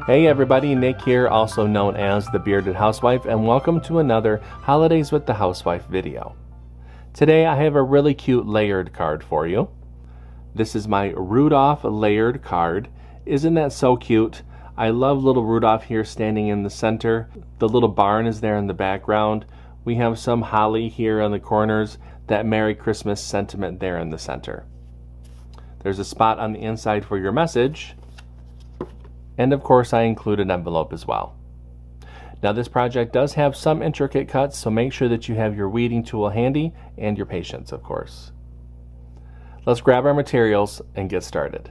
Hey everybody, Nick here, also known as the Bearded Housewife, and welcome to another Holidays with the Housewife video. Today I have a really cute layered card for you. This is my Rudolph layered card. Isn't that so cute? I love little Rudolph here standing in the center. The little barn is there in the background. We have some holly here on the corners. That Merry Christmas sentiment there in the center. There's a spot on the inside for your message. And of course I include an envelope as well. Now this project does have some intricate cuts, so make sure that you have your weeding tool handy and your patience, of course. Let's grab our materials and get started.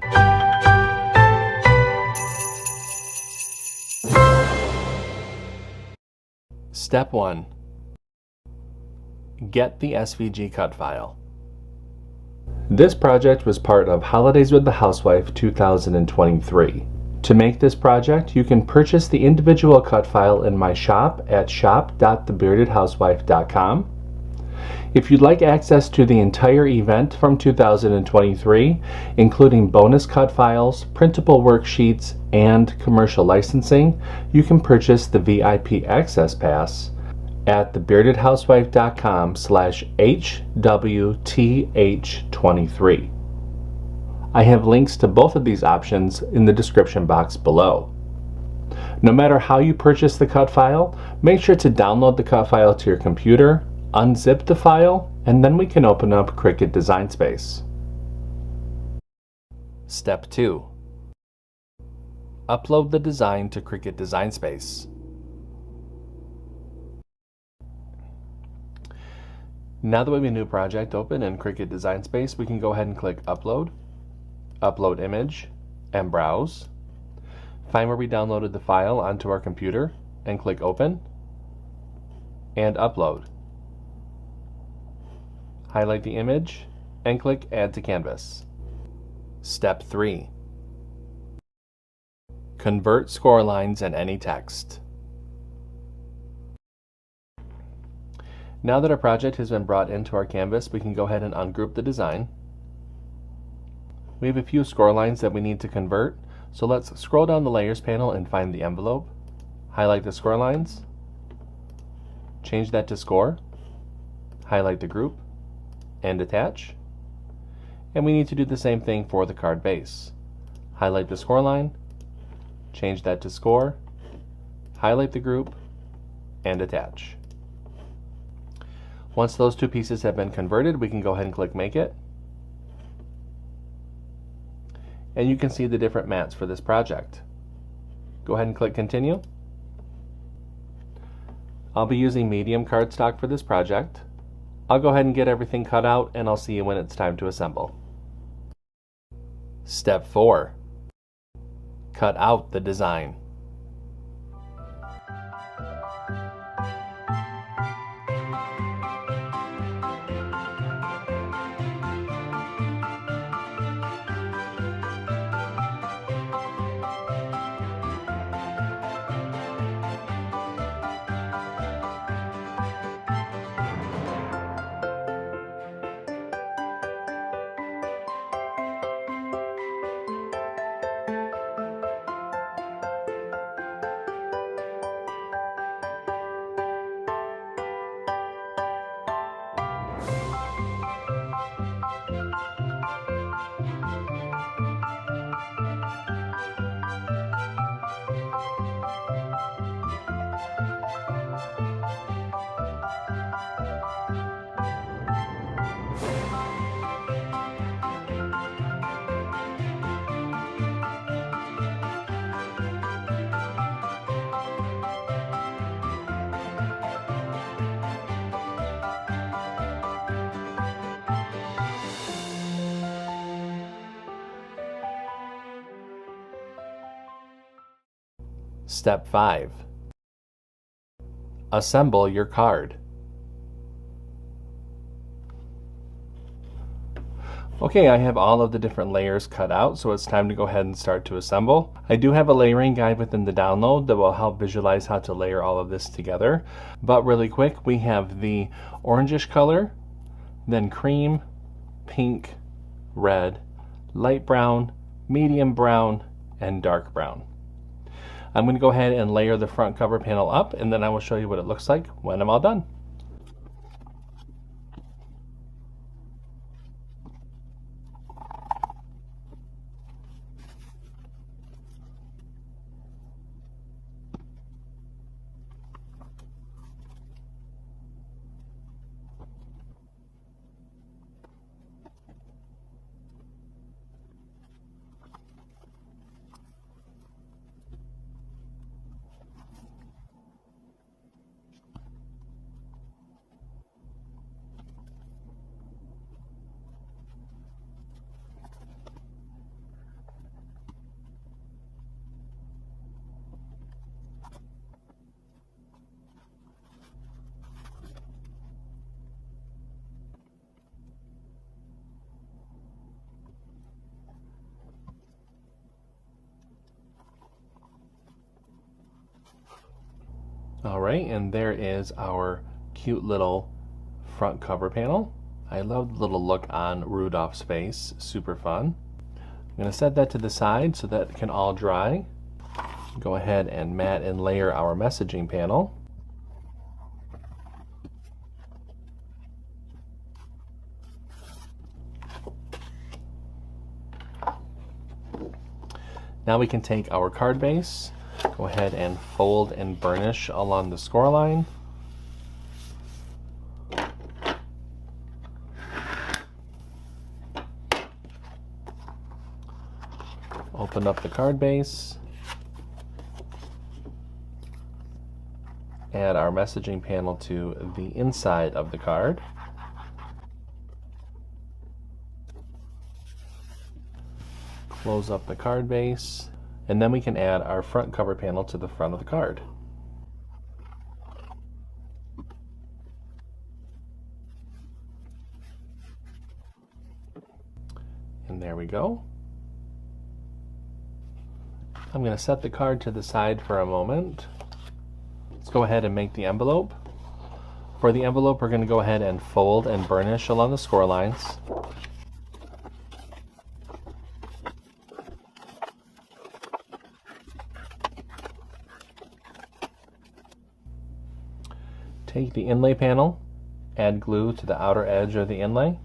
Step 1. Get the SVG cut file. This project was part of Holidays with the Housewife 2023. To make this project, you can purchase the individual cut file in my shop at shop.thebeardedhousewife.com. If you'd like access to the entire event from 2023, including bonus cut files, printable worksheets, and commercial licensing, you can purchase the VIP Access Pass at thebeardedhousewife.com/HWTH23. I have links to both of these options in the description box below. No matter how you purchase the cut file, make sure to download the cut file to your computer, unzip the file, and then we can open up CRICUT Design Space. Step 2. Upload the design to CRICUT Design Space. Now that we have a new project open in CRICUT Design Space, we can go ahead and click Upload, Upload Image, and Browse. Find where we downloaded the file onto our computer and click Open and Upload. Highlight the image and click Add to Canvas. Step 3. Convert score lines and any text. Now that our project has been brought into our canvas, we can go ahead and ungroup the design. We have a few score lines that we need to convert, so let's scroll down the Layers panel and find the envelope. Highlight the score lines, change that to score, highlight the group, and attach. And we need to do the same thing for the card base. Highlight the score line, change that to score, highlight the group, and attach. Once those two pieces have been converted, we can go ahead and click Make It. And you can see the different mats for this project. Go ahead and click Continue. I'll be using medium cardstock for this project. I'll go ahead and get everything cut out, and I'll see you when it's time to assemble. Step 4. Cut out the design. Step 5. Assemble your card. Okay, I have all of the different layers cut out, so it's time to go ahead and start to assemble. I do have a layering guide within the download that will help visualize how to layer all of this together. But really quick, we have the orangish color, then cream, pink, red, light brown, medium brown, and dark brown. I'm going to go ahead and layer the front cover panel up, and then I will show you what it looks like when I'm all done. Alright, and there is our cute little front cover panel. I love the little look on Rudolph's face, super fun. I'm going to set that to the side so that it can all dry. Go ahead and mat and layer our messaging panel. Now we can take our card base, go ahead and fold and burnish along the score line. Open up the card base. Add our messaging panel to the inside of the card. Close up the card base, and then we can add our front cover panel to the front of the card. And there we go. I'm going to set the card to the side for a moment. Let's go ahead and make the envelope. For the envelope, we're going to go ahead and fold and burnish along the score lines. Take the inlay panel, add glue to the outer edge of the inlay.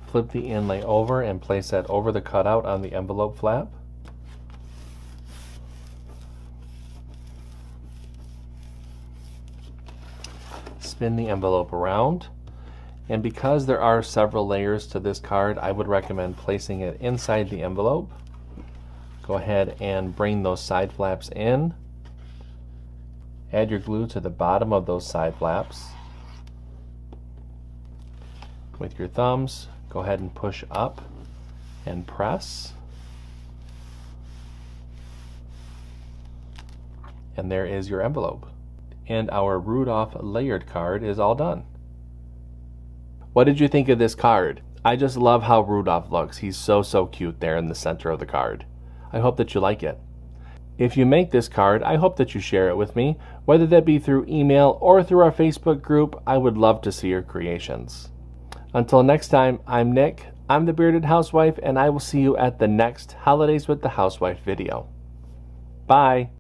Flip the inlay over and place that over the cutout on the envelope flap. Spin the envelope around, and because there are several layers to this card, I would recommend placing it inside the envelope. Go ahead and bring those side flaps in. Add your glue to the bottom of those side flaps. With your thumbs, go ahead and push up and press. And there is your envelope. And our Rudolph layered card is all done. What did you think of this card? I just love how Rudolph looks. He's so cute there in the center of the card. I hope that you like it. If you make this card, I hope that you share it with me, whether that be through email or through our Facebook group. I would love to see your creations. Until next time, I'm Nick, I'm the Bearded Housewife, and I will see you at the next Holidays with the Housewife video. Bye!